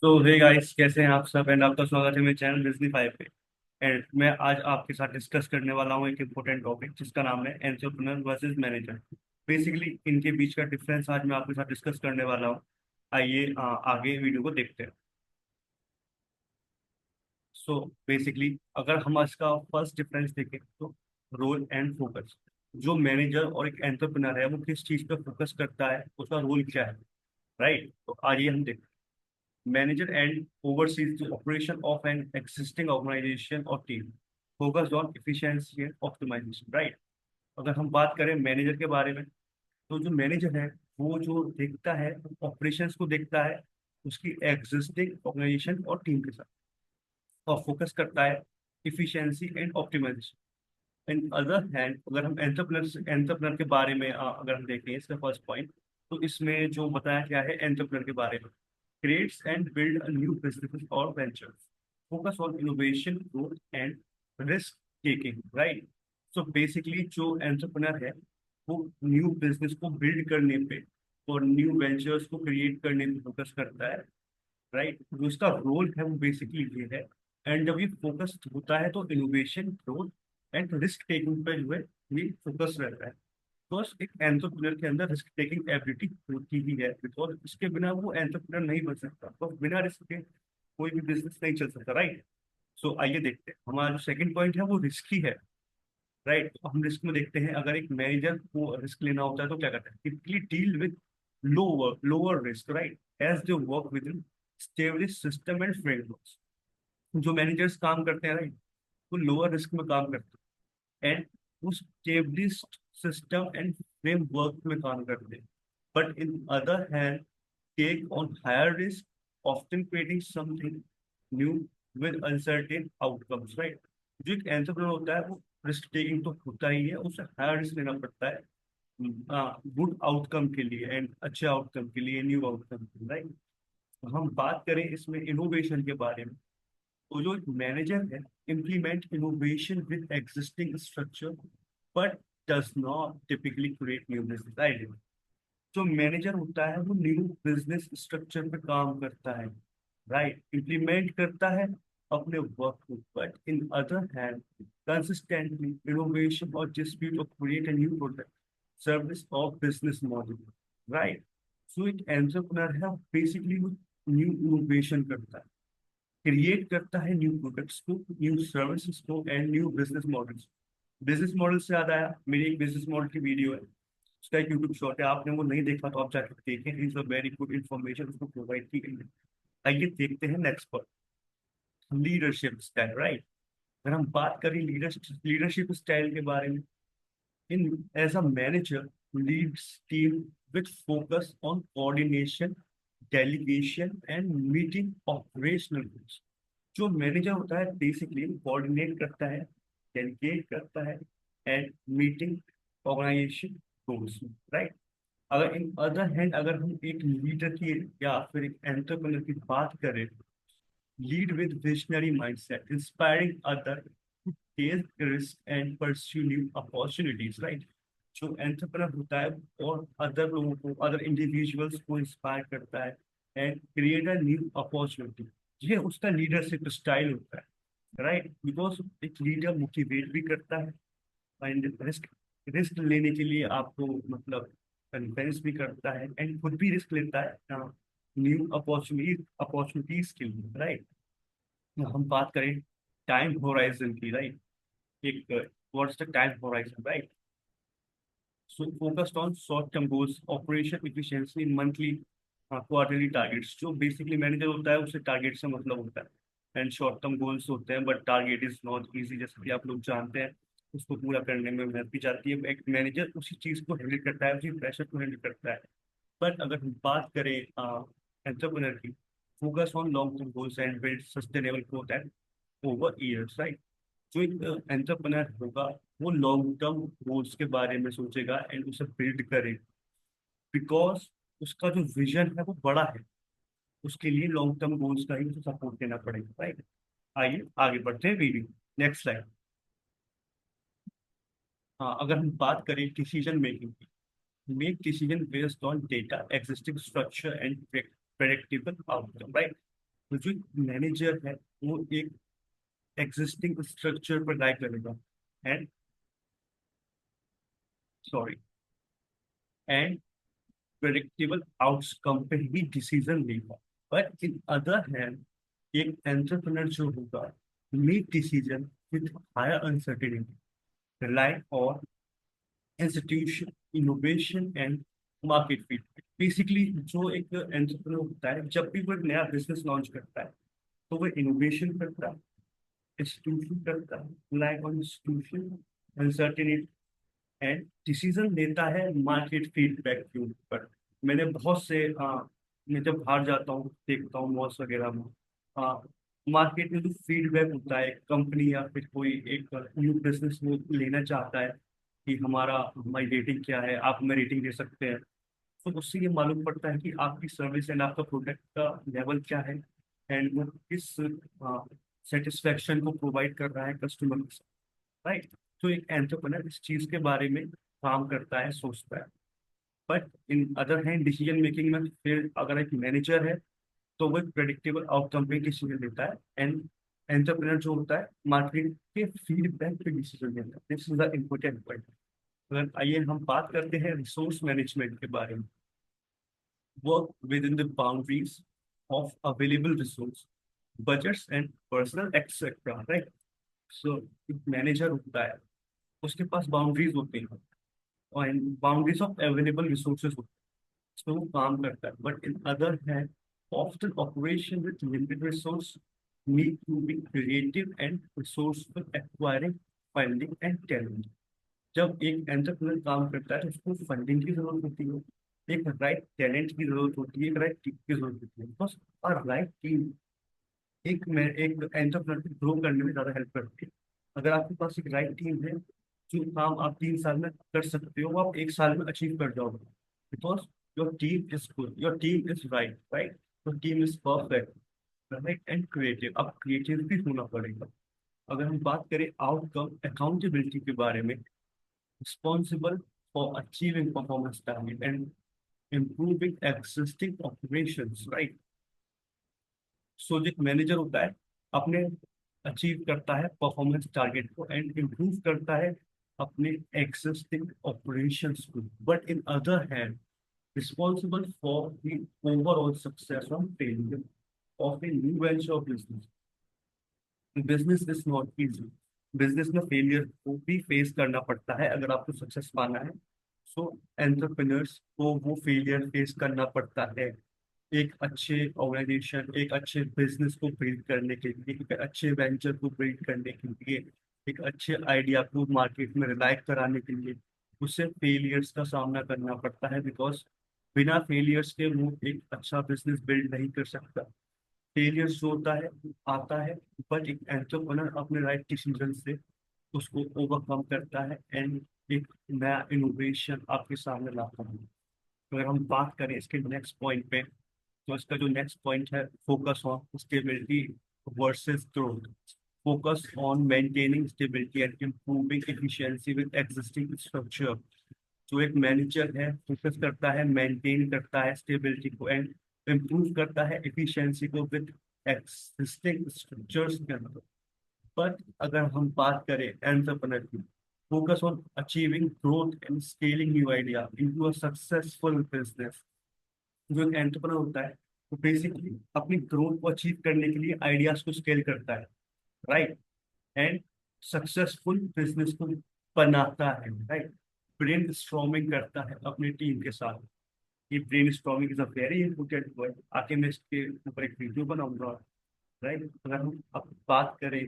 तो hey guys, कैसे हैं आप सब। एंड आपका स्वागत है मेरे चैनल डिज्नी फाइव पे। एंड मैं आज आपके साथ डिस्कस करने वाला हूँ एक इम्पोर्टेंट टॉपिक जिसका नाम है एंटरप्रेन्योर वर्सेस मैनेजर। बेसिकली इनके बीच का डिफरेंस आज मैं आपके साथ डिस्कस करने वाला हूँ। आइए आगे वीडियो को देखते हैं। सो बेसिकली अगर हम इसका फर्स्ट डिफरेंस देखें तो रोल एंड फोकस। जो मैनेजर और एक एंटरप्रेन्योर है वो किस चीज पे फोकस करता है, उसका रोल क्या है। राइट, तो आइए हम देखते हैं। Manager and oversees the operation of an existing organization or team, focused on efficiency and optimization. Right? अगर हम बात करें मैनेजर के बारे में, तो जो मैनेजर है वो जो देखता है ऑपरेशंस को देखता है उसकी एग्जिस्टिंग ऑर्गेनाइजेशन और टीम के साथ, और फोकस करता है efficiency and optimisation. In other hand अगर हम एंटरप्रेन्योर के बारे में अगर हम देखें इसका फर्स्ट पॉइंट, तो इसमें जो बताया गया है एंटरप्रेन्योर के बारे में, creates and build a new businesses or ventures, focus on innovation, growth and risk taking, right? So basically जो एंटरप्रेन्योर है वो न्यू बिजनेस को बिल्ड करने पे और न्यू वेंचर्स को क्रिएट करने पे फोकस करता है। राइट, जो इसका रोल है वो बेसिकली ये है। एंड जब ये फोकस होता है तो innovation, growth and risk taking पे जो है ये फोकस रहता है। बिकॉज एक एंटरप्रेन्योर के अंदर रिस्क टेकिंग एबिलिटी होती ही है, बिकॉज इसके बिना वो एंटरप्रेन्योर नहीं बन सकता, तो बिना रिस्क के कोई भी बिजनेस नहीं चल सकता। राइट, सो आइए देखते हैं हमारा जो सेकंड पॉइंट है वो रिस्क ही है। राइट, तो हम रिस्क में देखते हैं अगर एक मैनेजर को रिस्क लेना होता है तो क्या करता है, typically deal with lower risk, right, as they work with in establish system and frameworks. जो मैनेजर्स काम करते हैं, राइट, वो लोअर रिस्क में काम करते हैं एंड उस स्टेब्लिश्ड सिस्टम एंड फ्रेमवर्क में काम करते हैं। But in other hand take on higher risk, often creating something new with uncertain outcomes. Right, जो एक एंटरप्रेन्योर होता है वो रिस्क टेकिंग तो होता ही है, उसे हायर रिस्क लेना पड़ता है गुड आउटकम के लिए एंड अच्छे आउटकम के लिए, न्यू आउटकम के लिए। राइट, हम बात करें इसमें इनोवेशन के बारे में, तो जो एक मैनेजर है implement innovation with existing structure but does not typically create new business idea। जो मैनेजर होता है वो न्यू बिजनेस स्ट्रक्चर पे काम करता है, राइट, इम्प्लीमेंट करता है अपने वर्क को, but in other hand consistently innovation और डिस्प्यूट और create a new product, service और बिजनेस मॉडल। राइट, सो एक एंटरप्रेन्योर है बेसिकली वो न्यू इनोवेशन करता है, क्रिएट करता है न्यू प्रोडक्ट्स को, न्यू सर्विसेज को and new business models. Business model से याद आया, मेरी एक बिजनेस मॉडल की वीडियो है, उसका एक यूट्यूब शॉर्ट है, आपने वो नहीं देखा तो आप जाकर देखें, is a very good information उसको प्रोवाइड की गई है। आइए देखते हैं नेक्स्ट पर, लीडरशिप स्टाइल। राइट, अगर हम बात करें लीडरशिप स्टाइल के बारे में, in as a manager leads team with focus on coordination, delegation and meeting operational goals. जो मैनेजर होता है बेसिकली कोऑर्डिनेट करता है, डेलीगेट करता है and meeting organisation goals. Right, अगर इन अदर हैंड अगर हम एक लीडर की या फिर एक एंटरप्रेन्योर की बात करें, lead with visionary mindset inspiring other to take risk and pursue new opportunities. Right, जो एंटरप्रेन्योर होता है और अदर लोगों को, अदर इंडिविजुअल्स को इंस्पायर करता है and create a new opportunity, ये उसका लीडरशिप स्टाइल होता है। राइट, बिकॉज एक लीडर मोटिवेट भी करता है एंड रिस्क रिस्क लेने के लिए आपको मतलब कन्विंस भी करता है एंड खुद भी रिस्क लेता है न्यू अपॉर्चुनिटीज के लिए। राइट, हम बात करें टाइम होराइजन की, राइट, एक what's the time horizon, right, so focused on short term goals, operation efficiency, monthly quarterly targets. जो बेसिकली मैनेजर होता है उसे टारगेट से मतलब होता है एंड शॉर्ट टर्म गोल्स होते हैं, but target is not easy, जैसे कि आप लोग जानते हैं, उसको पूरा करने में मेहनत भी जाती है। एक मैनेजर उसी चीज को हैंडल करता है, उसी प्रेशर को हैंडल करता है। बट अगर हम बात करें एंटरप्रेन्योर की, focus on long term goals and build sustainable growth and over years. Right, जो एक एंटरप्रेन्योर होगा वो लॉन्ग टर्म गोल्स के बारे में सोचेगा एंड उसे बिल्ड करेगा, बिकॉज उसका जो विजन है वो बड़ा है, उसके लिए लॉन्ग टर्म गोल्स का ही उसे सपोर्ट देना पड़ेगा। राइट, आइए आगे बढ़ते हैं वीडियो, नेक्स्ट स्लाइड। हाँ, अगर हम बात करें डिसीजन मेकिंग की, make decision based on data, existing structure and predictable outcome. Right, तो जो मैनेजर है वो एक एग्जिस्टिंग स्ट्रक्चर पर राय करेगा and sorry and predictable outcome पे ही डिसीजन लेगा। बट इन अदर हैंड एक एंटरप्रेन्योर जो होगा make decision with higher uncertainty, rely on institution, innovation and market fit. Basically जो एक एंटरप्रेन्योर होता है जब भी वो एक नया बिजनेस लॉन्च करता है तो वो इनोवेशन करता है, इंस्टीट्यूशन करता है, rely on institution, uncertainty and decision लेता है मार्केट फीडबैक के ऊपर। मैंने बहुत से मैं जब बाहर जाता हूँ देखता हूँ मॉल्स वगैरह में, मार्केट में जो फीडबैक होता है कंपनी या फिर कोई एक न्यू बिजनेस वो लेना चाहता है कि हमारी रेटिंग क्या है, आप हमें रेटिंग दे सकते हैं। तो उससे ये मालूम पड़ता है कि आपकी सर्विस एंड आपका प्रोडक्ट का लेवल क्या है एंड वो किस सेटिस्फेक्शन को प्रोवाइड कर रहा है कस्टमर के साथ, राइट। तो एक एंटरप्रेन्योर इस चीज के बारे में काम करता है, सोचता है। But in other hand decision making में फिर अगर एक मैनेजर है तो वो एक प्रेडिक्टेबल आउटकम पे डिसीजन लेता है एंड एंटरप्रेन्योर जो होता है मार्केट के फीडबैक पे डिसीजन लेता है। This is the important point. अगर आइए हम बात करते हैं रिसोर्स मैनेजमेंट के बारे में। Work with in the boundaries of available resource, budgets and personnel etcetera, right. So एक मैनेजर होता है, उसके पास बाउंड्रीज होती हैं और बाउंड्रीज ऑफ अवेलेबल रिसोर्सेज होती हैं, इस पे वो काम करता है। But in other hand often operation with limited resource need to be creative and resourceful acquiring funding and talent. जब एक एंटरप्रेन्योर काम करता है तो उसको फंडिंग की जरूरत होती है, एक राइट टैलेंट की जरूरत होती है, एक राइट टीम की जरूरत होती है। बस और राइट टीम एक एंटरप्रेन्योर को ग्रो करने में ज्यादा हेल्प करती है। अगर आपके पास एक राइट टीम है, जो काम आप 3 साल में कर सकते हो वो आप एक साल में अचीव कर जाओगे, because your team is good, your team is right, right. Your team is perfect, right and creative. अब क्रिएटिव भी होना पड़ेगा। अगर हम बात करें आउटकम अकाउंटेबिलिटी के बारे में, responsible for achieving performance target and improving existing operations, right? सो जो मैनेजर होता है अपने अचीव करता है परफॉर्मेंस टारगेट को एंड इम्प्रूव करता है अपने एग्जिस्टिंग ऑपरेशंस को। But in other hand responsible for the overall success और failure of a new venture business. Business is not easy, business में फेलियर को भी फेस करना पड़ता है अगर आपको सक्सेस पाना है। सो एंटरप्रेन्योर्स को वो फेलियर फेस करना पड़ता है एक अच्छे ऑर्गेनाइजेशन, एक अच्छे बिजनेस को बिल्ड करने के लिए, एक अच्छे वेंचर को बिल्ड करने के लिए, एक अच्छे आइडिया को मार्केट में रिलाइव कराने के लिए उसे फेलियर्स का सामना करना पड़ता है। बिकॉज बिना फेलियर्स के वो एक अच्छा बिजनेस बिल्ड नहीं कर सकता। फेलियर्स जो होता है आता है, बट एक एंटरप्रेन्योर अपने राइट डिसीजन से उसको ओवरकम करता है एंड एक नया इनोवेशन आपके सामने लाता है। अगर हम बात करें इसके नेक्स्ट पॉइंट पे, तो इसका जो नेक्स्ट पॉइंट है focus on stability versus growth. Focus on maintaining stability and improving efficiency with existing structure. जो एक मैनेजर है फोकस करता है, मेंटेन करता है स्टेबिलिटी को एंड इम्प्रूव करता है एफिशिएंसी को विद एक्सिस्टिंग स्ट्रक्चर्स के अंदर। बट अगर हम बात करें एंटरप्रेन्योर की, focus on achieving growth and scaling new idea into a successful business. जो एक एंटरप्रेन्योर होता है वो बेसिकली अपनी ग्रोथ को अचीव करने के लिए आइडियाज को स्केल करता है, राइट, एंड सक्सेसफुल बिजनेस को बनाता है, राइट। ब्रेन स्ट्रॉमिंग करता है अपनी टीम के साथ। ये brain storming is a very important word, आके मैं इसके ऊपर एक वीडियो बनाऊंगा, राइट। अगर हम अब बात करें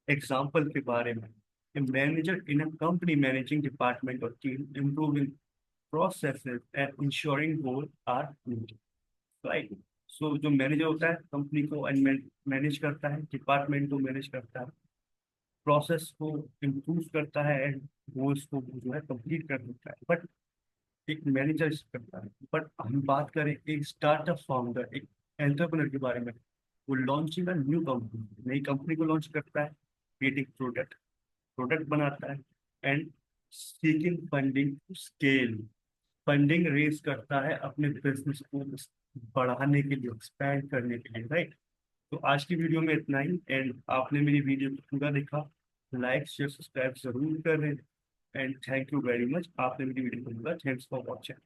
एग्जाम्पल के बारे में, manager in a company managing department और team improving processes and ensuring goals are met, right. So जो मैनेजर होता है कंपनी को मैनेज करता है, डिपार्टमेंट को मैनेज करता है, प्रोसेस को इम्प्रूव करता है एंड गोल्स को जो है कंप्लीट कर देता है। बट एक मैनेजर करता है। बट हम बात करें एक स्टार्टअप फाउंडर, एक एंटरप्रेन्योर के बारे में, वो लॉन्चिंग अ न्यू कंपनी, नई कंपनी को लॉन्च करता है, क्रिएटिंग प्रोडक्ट प्रोडक्ट बनाता है and seeking funding to scale, funding raise करता है अपने बिजनेस को बढ़ाने के लिए, एक्सपैंड करने के लिए, राइट। तो आज की वीडियो में इतना ही, एंड आपने मेरी वीडियो को पूरा देखा, लाइक शेयर सब्सक्राइब जरूर करें, and thank you very much, आपने मेरी वीडियो को पूरा, थैंक्स फॉर वॉचिंग।